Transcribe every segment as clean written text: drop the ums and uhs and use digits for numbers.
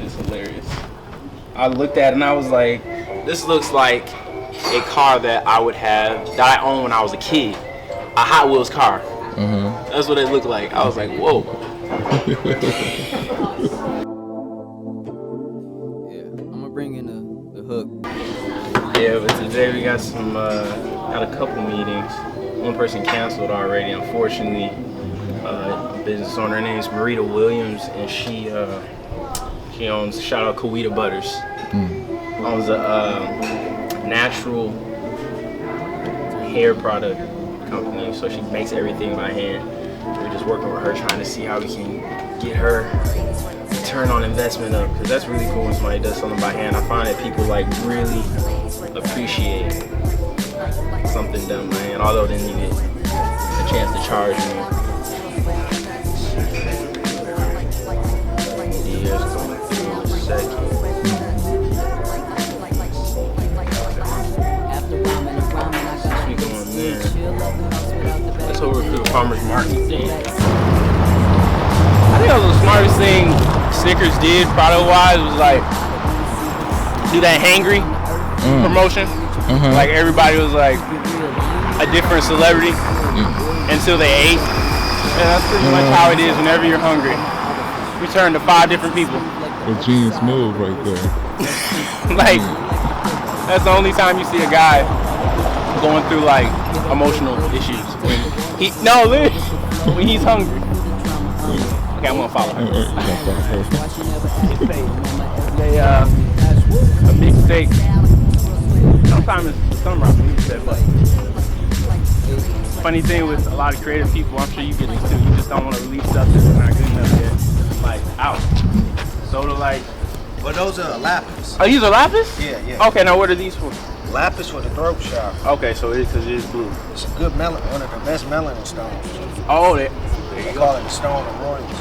is hilarious. I looked at it and I was like, this looks like a car that I would have, that I owned when I was a kid. A Hot Wheels car. That's what it looked like. I was like, whoa. Yeah, I'm gonna bring in the hook. Yeah, but today we got had a couple meetings. One person canceled already, unfortunately. Business owner, her name is Marita Williams, and she owns, shout out Kawita Butters. Owns a natural hair product company, so she makes everything by hand. We're just working with her, trying to see how we can get her return on investment up, because that's really cool when somebody does something by hand. I find that people like really appreciate something done by hand, although they didn't even get a chance to charge me. Years going through in a second. We going there. Let's over to the farmer's market thing. I think that was the smartest thing Snickers did product-wise, was like do that hangry promotion. Like everybody was like a different celebrity until they ate. And that's pretty much how it is whenever you're hungry. You turn to 5 different people. A genius move right there. Like, that's the only time you see a guy going through like emotional issues when he's hungry. Okay, I'm gonna follow her. A big steak. Sometimes it's some ramen, you said, but funny thing with a lot of creative people, I'm sure you get this too. You just don't want to release stuff that's not good enough yet. Like, out. Soda like. Well, those are lapis. Oh, these are lapis? Yeah. Okay, now what are these for? Lapis for the throat shower. Okay, so it is because it is blue. It's a good melon, one of the best melanin stones. Oh, there They you call go. it the stone of royalty.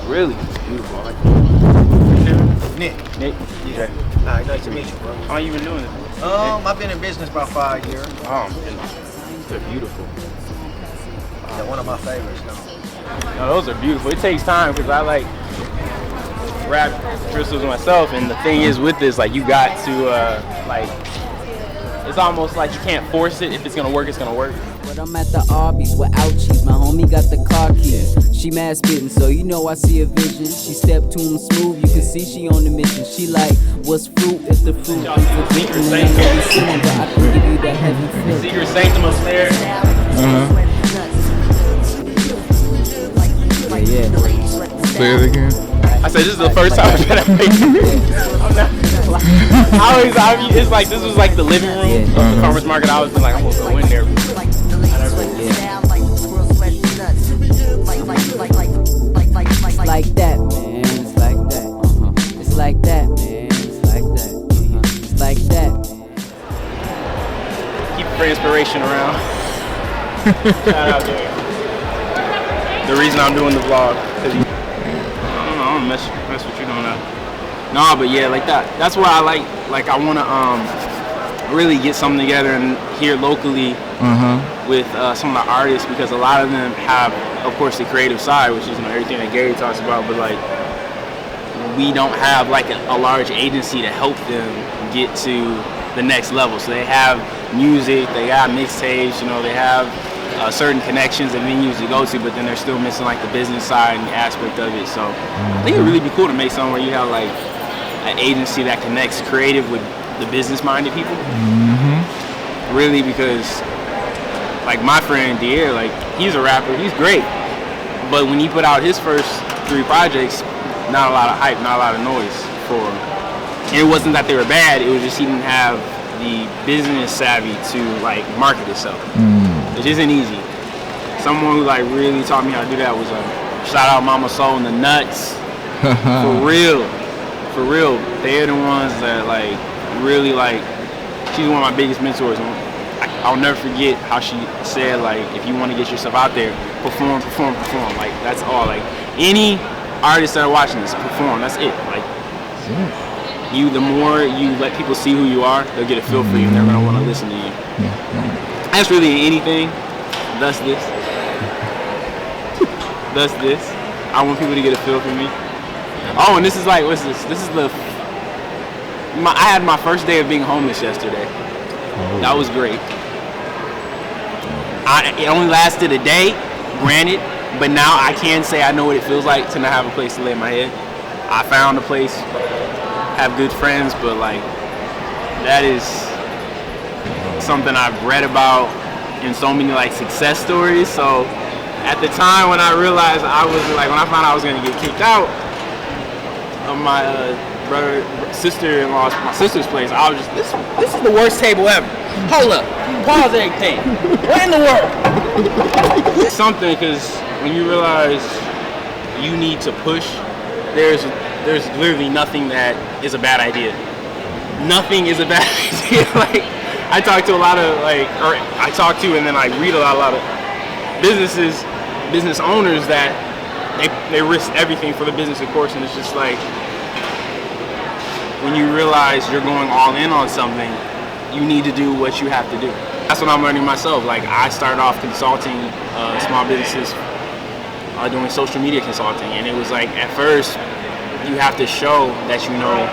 Really? Beautiful. I like that. Nick. Nick? Yeah. Okay. Nice to meet you, bro. How long you been doing this? I've been in business about 5 years. They're beautiful. They're one of my favorites, though. No, those are beautiful. It takes time because I like wrap crystals myself, and the thing is with this, like you got to like, it's almost like you can't force it. If it's gonna work, it's gonna work. But I'm at the Arby's with ouchies. My homie got the car keys. She mad spittin', so you know I see a vision. She stepped to him smooth, you can see she on the mission. She like, what's fruit if the fruit is addicting? And I know you seen, but I can give you that heavy feel. Secret Sanctum upstairs. Yeah. Say it again. I said this is the first time I've been at it's like this was like the living room of the farmer's market. I was like, I'm gonna go in there. It's like that, man. It's like that. It's like that, man. It's like that. It's like that, man. Keep for inspiration around. Shout out there. The reason I'm doing the vlog, cause I don't know, I don't mess with you doing that. No, but yeah, like that. That's why I like I wanna really get something together and here locally with some of the artists, because a lot of them have, of course, the creative side, which is everything that Gary talks about, but like we don't have like a large agency to help them get to the next level. So they have music, they got mixtapes, they have certain connections and venues to go to, but then they're still missing like the business side and the aspect of it. So I think it'd really be cool to make something where you have like an agency that connects creative with the business-minded people. Really, because like my friend Dier, like he's a rapper, he's great, but when he put out his first 3 projects, not a lot of hype, not a lot of noise for him. And it wasn't that they were bad, it was just he didn't have the business savvy to like market itself, which isn't easy. Someone who like really taught me how to do that was shout out Mama Soul and the Nuts. For real, they're the ones that like really like, she's one of my biggest mentors. I'll never forget how she said, like, if you want to get yourself out there, perform. Like, that's all. Like, any artists that are watching this, perform. That's it. Like, the more you let people see who you are, they'll get a feel for you, and they're gonna want to listen to you. That's really anything. Thus this. I want people to get a feel for me. Oh, and this is like, what's this? This is I had my first day of being homeless yesterday. Oh. That was great. It only lasted a day, granted, but now I can say I know what it feels like to not have a place to lay my head. I found a place, have good friends, but like, that is something I've read about in so many like success stories. So at the time when I realized when I found out I was gonna get kicked out of my my sister's place, I was just, this is the worst table ever. Hold up, pause everything. What in the world? Something, because when you realize you need to push, there's literally nothing that is a bad idea. Nothing is a bad idea. Like, I talk to a lot of and then I read a lot of business owners that they risk everything for the business, of course, and it's just like, when you realize you're going all in on something, you need to do what you have to do. That's what I'm learning myself. Like, I started off consulting small businesses, doing social media consulting, and it was like, at first, you have to show that you know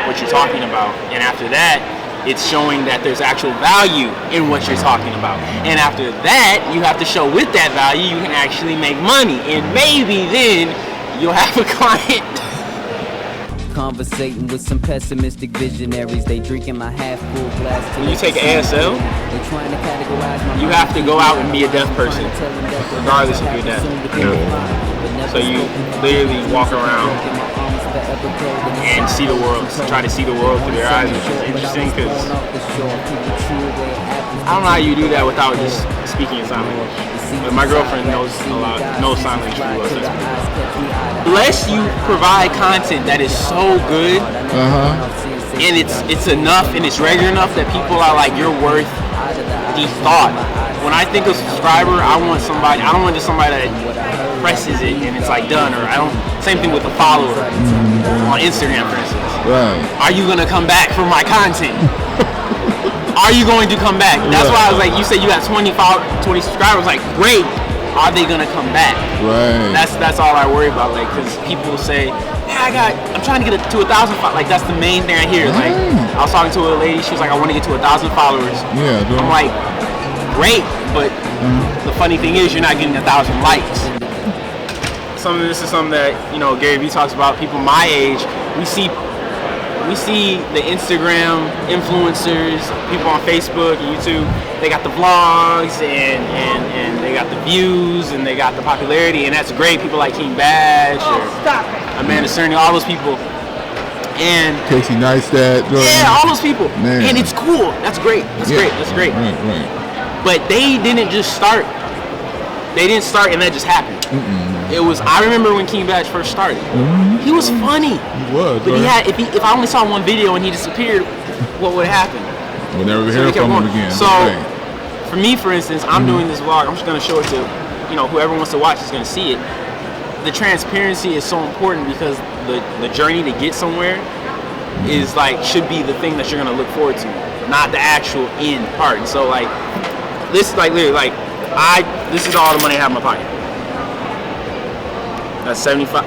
what you're talking about, and after that, it's showing that there's actual value in what you're talking about, and after that, you have to show with that value you can actually make money, and maybe then you'll have a client. Conversating with some pessimistic visionaries, they drinking my half-full glass. When you take ASL, they trying to categorize my you have to go out and be a deaf person, regardless if you're deaf. So you literally walk around and see the world, try to see the world through their eyes, which is interesting because I don't know how you do that without just speaking in sign language. But my girlfriend knows sign language pretty well. So unless you provide content that is so good, and it's enough and it's regular enough that people are like, you're worth the thought. When I think of subscriber, I don't want just somebody that presses it and it's like done, or same thing with a follower on Instagram, for instance. Right. Are you gonna come back for my content? Are you going to come back? That's why I was like, you said you got 20 subscribers. Like, great. Are they gonna come back? Right. That's all I worry about. Like, because people say, yeah, I'm trying to get to 1,000 followers. Like, that's the main thing I hear. Like, I was talking to a lady. She was like, I want to get to 1,000 followers. Yeah. I'm like, great, but the funny thing is, you're not getting 1,000 likes. This is something that, Gary Vee talks about. People my age, we see the Instagram influencers, people on Facebook and YouTube, they got the vlogs and they got the views and they got the popularity, and that's great. People like King Badge or Amanda Cerny, all those people. And Casey Neistat. Yeah, all those people. Man. And it's cool. That's great. That's great. Right. But they didn't just start. They didn't start and that just happened. It was, I remember when King Badge first started. He was funny. He was. But if I only saw one video and he disappeared, what would happen? We'll never hear from him again. So, for me, for instance, I'm doing this vlog. I'm just going to show it to, whoever wants to watch is going to see it. The transparency is so important because the journey to get somewhere is should be the thing that you're going to look forward to, not the actual end part. And so, this is literally, this is all the money I have in my pocket. That's 75,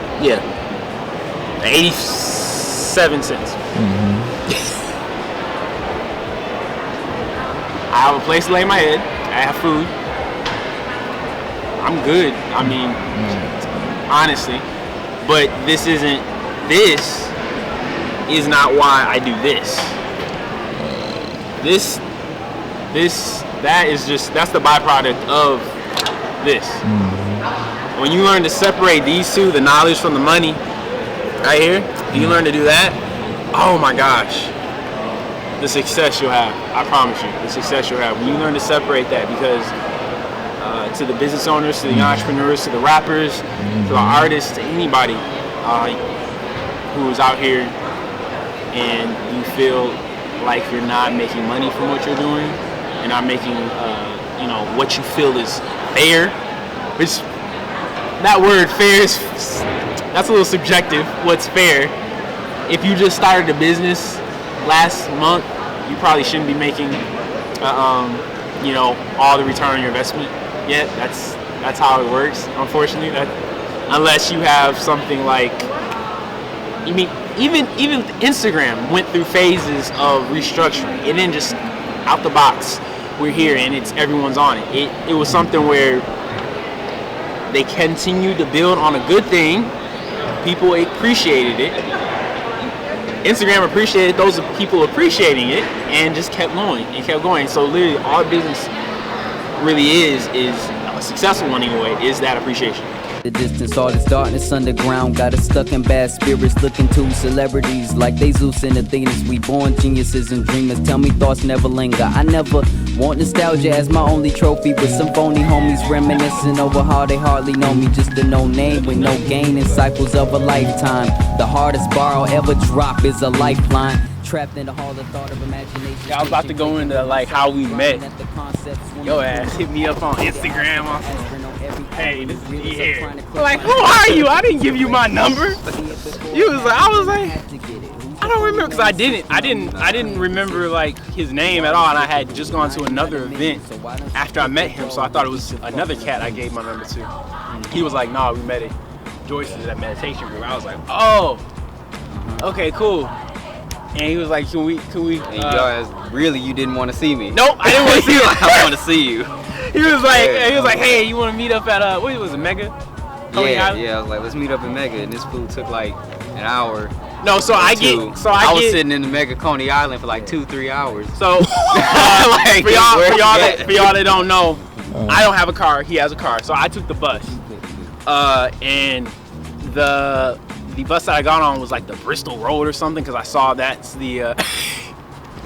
87 cents. I have a place to lay my head. I have food. I'm good. I mean, honestly. But this is not why I do this. That's the byproduct of this. When you learn to separate these two, the knowledge from the money, right here, you learn to do that, oh my gosh, the success you'll have, I promise you, the success you'll have. When you learn to separate that, because to the business owners, to the entrepreneurs, to the rappers, to the artists, to anybody who is out here and you feel like you're not making money from what you're doing, you're not making, what you feel is fair, which, that word fair that's a little subjective. What's fair? If you just started a business last month, you probably shouldn't be making, all the return on your investment yet. That's how it works. Unfortunately, unless you have something like I mean, even Instagram went through phases of restructuring. It didn't just out the box. We're here and it's everyone's on it. It was something where they continued to build on a good thing. People appreciated it. Instagram appreciated those people appreciating it and just kept going and kept going. So literally all business really is a successful one anyway, is that appreciation. The distance, all this darkness underground. Got us stuck in bad spirits, looking to celebrities like they Zeus and Athenas. We born geniuses and dreamers. Tell me thoughts never linger. I never want nostalgia as my only trophy, but some phony homies reminiscing over how they hardly know me. Just a no name with no gain in cycles of a lifetime. The hardest bar I'll ever drop is a lifeline. Trapped in the hall of thought of imagination. Yeah, I was about to go into like how we met. Yo ass hit me up on Instagram. Hey, this is me here. Like, who are you? I didn't give you my number. I was like, I don't remember because I didn't remember like his name at all, and I had just gone to another event after I met him, so I thought it was another cat I gave my number to. He was like, nah, we met at Joyce's at meditation group. I was like, oh, okay, cool. And he was like, can we? And y'all, really, you didn't want to see me? Nope, I didn't want to see you. I want to see you. He was like, hey, you want to meet up at what was it, Mega? Yeah, I was like, let's meet up in Mega, and this food took like an hour. No, I was sitting in the Mega Coney Island for like 2-3 hours. So like, for y'all that don't know, I don't have a car. He has a car, so I took the bus. And the bus that I got on was like the Bristol Road or something, because I saw that's the.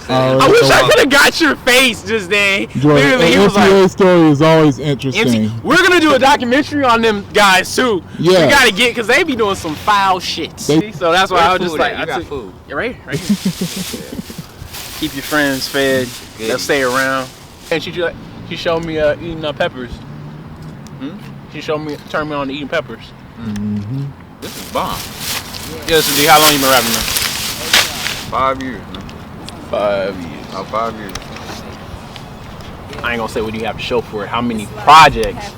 I wish I could have got your face just then. Literally, he was like, story is always interesting. We're gonna do a documentary on them guys too. Yeah. We gotta get, because they be doing some foul shit. So that's why I was just like, I got food. Right here. Keep your friends fed. They'll stay around. And she showed me eating peppers. She turned me on to eating peppers. Mm-hmm. This is bomb. Yeah, so D, how long you been rapping now? 5 years, man. 5 years. About 5 years. I ain't gonna say what you have to show for it. How many projects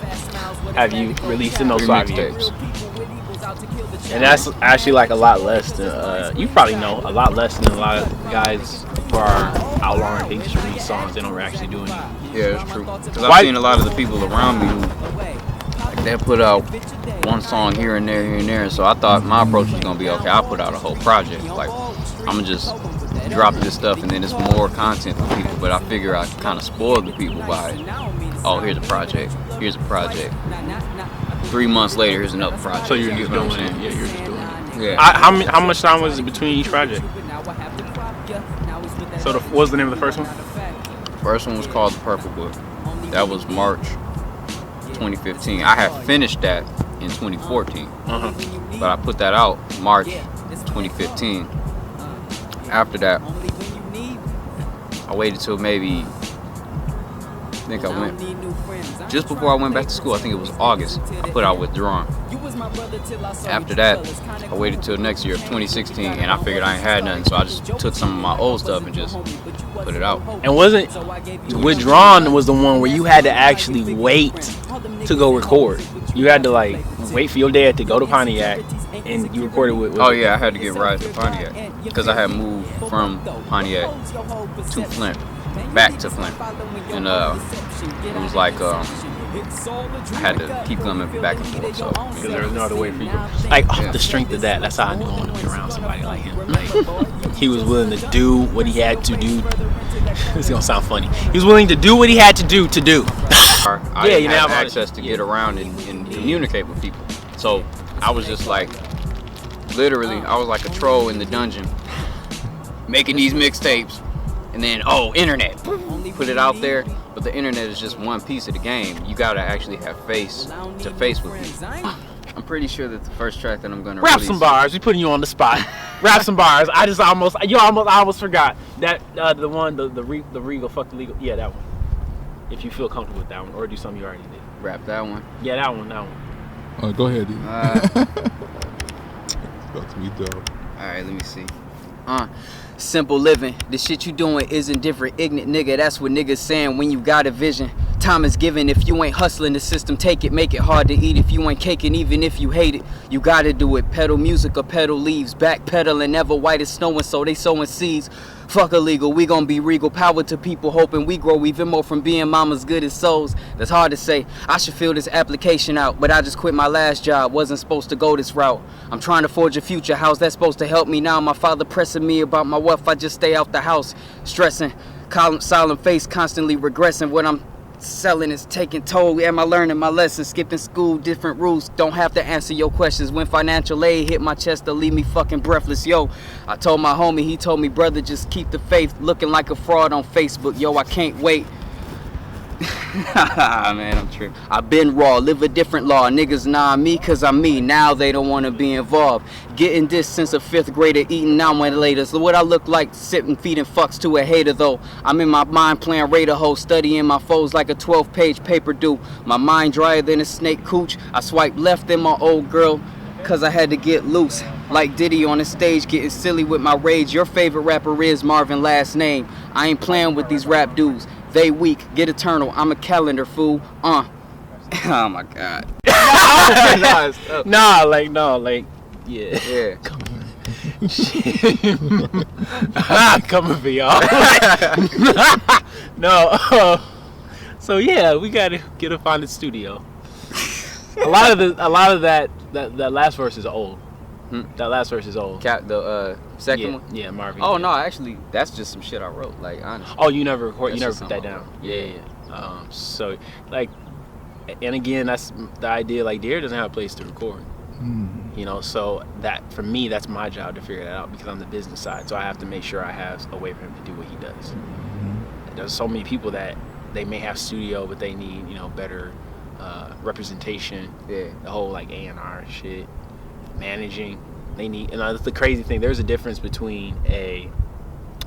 have you released in those 5 years? And that's actually like a lot less than you probably know, a lot less than a lot of guys who are outlawing. They just release songs. They don't actually do anything. Yeah, it's true. Because I've seen a lot of the people around me who they put out one song here and there, so I thought my approach was gonna be, okay, I'll put out a whole project. Like, I'm gonna just drop this stuff and then it's more content for people, but I figure I kind of spoiled the people by, oh, here's a project. 3 months later, here's another project. So you're just doing it. Yeah, you're just doing it. Yeah. How much time was it between each project? So what was the name of the first one? First one was called The Purple Book. That was March 2015. I had finished that in 2014, but I put that out March 2015. After that, I waited till maybe, just before I went back to school, I think it was August, I put out Withdrawn. After that, I waited till next year of 2016, and I figured I ain't had nothing, so I just took some of my old stuff and just put it out. And wasn't Withdrawn was the one where you had to actually wait to go record? You had to like wait for your dad to go to Pontiac, and you recorded with oh yeah, I had to get rides to Pontiac because I had moved from Pontiac to Flint, back to Flint, and it was like I had to keep coming back and forth, so because there was no other way for you. Like the strength of that. That's how I knew I wanted to be around somebody like him. Like he was willing to do what he had to do. This is gonna sound funny. He was willing to do what he had to do. I didn't have access to get around and communicate with people, so I was just like, literally, I was like a troll in the dungeon, making these mixtapes, and then internet, put it out there. But the internet is just one piece of the game. You gotta actually have face to face with people. I'm pretty sure that the first track that I'm gonna rap release, some bars. We putting you on the spot. Rap some bars. I almost forgot that the one the Regal fuck the legal. Yeah, that one. If you feel comfortable with that one, or do something you already did. Rap that one. Yeah, that one. Oh, go ahead, dude. It's about to be dope. Alright, let me see. Simple living. The shit you doing isn't different. Ignorant nigga, that's what niggas saying when you got a vision. Time is given. If you ain't hustling, the system take it. Make it hard to eat if you ain't caking. Even if you hate it, you gotta do it. Pedal music or pedal leaves. Backpedaling, never white as snowing, so they sowing seeds. Fuck illegal, we gon' be regal. Power to people, hoping we grow even more from being mama's good as souls. That's hard to say. I should fill this application out, but I just quit my last job. Wasn't supposed to go this route. I'm trying to forge a future. How's that supposed to help me now? My father pressing me about my wealth. I just stay out the house, stressing. Silent face, constantly regressing. What I'm selling is taking toll. Am I learning my lessons? Skipping school, different rules. Don't have to answer your questions. When financial aid hit my chest, they'll leave me fucking breathless. Yo, I told my homie, he told me, brother, just keep the faith. Looking like a fraud on Facebook. Yo, I can't wait. Man, I'm tripping. I've been raw, live a different law. Niggas nah me cause I'm me. Now they don't wanna be involved. Getting this since a 5th grader, eating now my later. So what I look like sitting feeding fucks to a hater though. I'm in my mind playing Raider hoe, studying my foes like a 12-page paper do. My mind drier than a snake cooch. I swipe left in my old girl cause I had to get loose. Like Diddy on the stage getting silly with my rage. Your favorite rapper is Marvin last name. I ain't playing with these rap dudes. They weak, get eternal. I'm a calendar fool. Oh my god. Yeah. Coming for y'all. No. So yeah, we gotta find the studio. A lot of that last verse is old. That last verse is old. The second one? Yeah, Marvin. Oh no, actually, that's just some shit I wrote. Like honestly. Oh, you never put that something down. Yeah. So like, and again, that's the idea. Like, De'Aaron doesn't have a place to record. You know, so that for me, that's my job to figure that out because I'm the business side. So I have to make sure I have a way for him to do what he does. There's so many people that they may have studio, but they need better representation. Yeah. The whole like A&R shit. Managing, they need, and that's the crazy thing. There's a difference between a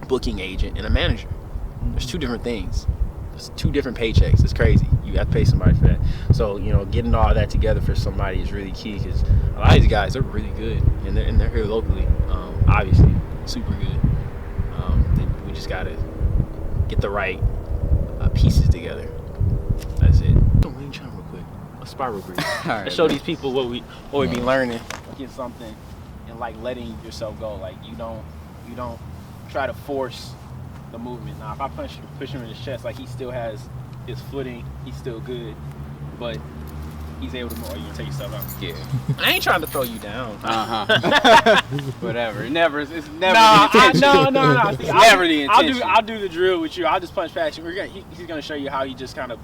booking agent and a manager. There's two different things. There's two different paychecks. It's crazy. You have to pay somebody for that. So getting all that together for somebody is really key because a lot of these guys are really good and they're here locally. Obviously, super good. We just gotta get the right pieces together. That's it. Real quick. A spot real quick. Right, Let's show these people what we be learning. Get something and like letting yourself go. Like you don't try to force the movement. Now if I push him in his chest, like he still has his footing, he's still good, but he's able to move. You can take yourself out. Yeah. I ain't trying to throw you down. Whatever. It's never the intention. No. See, never the intention. I'll do the drill with you. I'll just punch past you. He's gonna show you how he just kind of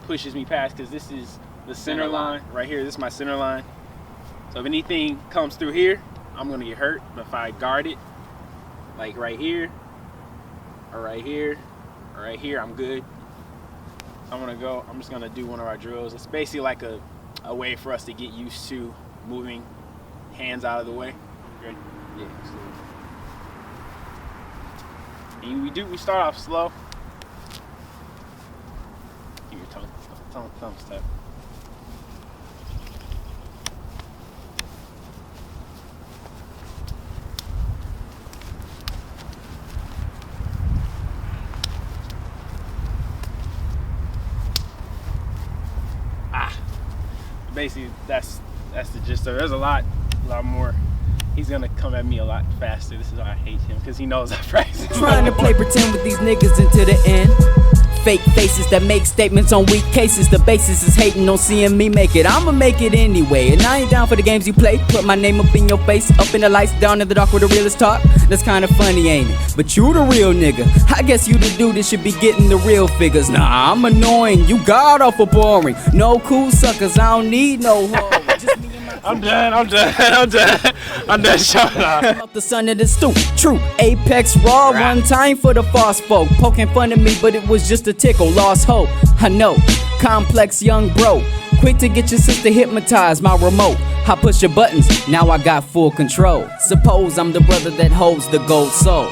pushes me past because this is the center line right here. This is my center line. So if anything comes through here, I'm gonna get hurt. But if I guard it, like right here, or right here, or right here, I'm good. I'm just gonna do one of our drills. It's basically like a way for us to get used to moving hands out of the way. Ready? Yeah. And we start off slow. Keep your tongue stuck. Basically, that's the gist of it. There's a lot more. He's gonna come at me a lot faster. This is why I hate him, because he knows I practice. Trying to play pretend with these niggas into the end. Fake faces that make statements on weak cases. The basis is hating on seeing me make it. I'ma make it anyway. And I ain't down for the games you play. Put my name up in your face, up in the lights, down in the dark where the realest talk. That's kinda funny, ain't it? But you the real nigga. I guess you the dude that should be getting the real figures. Nah, I'm annoying. You god awful boring. No cool suckers, I don't need no hoe. Just me and my I'm done showing up. Up the son of the stoop, true Apex raw. One time for the false folk, poking fun of me, but it was just a tickle. Lost hope, I know. Complex young bro, quick to get your sister hypnotized. My remote, I push your buttons, now I got full control. Suppose I'm the brother that holds the gold soul.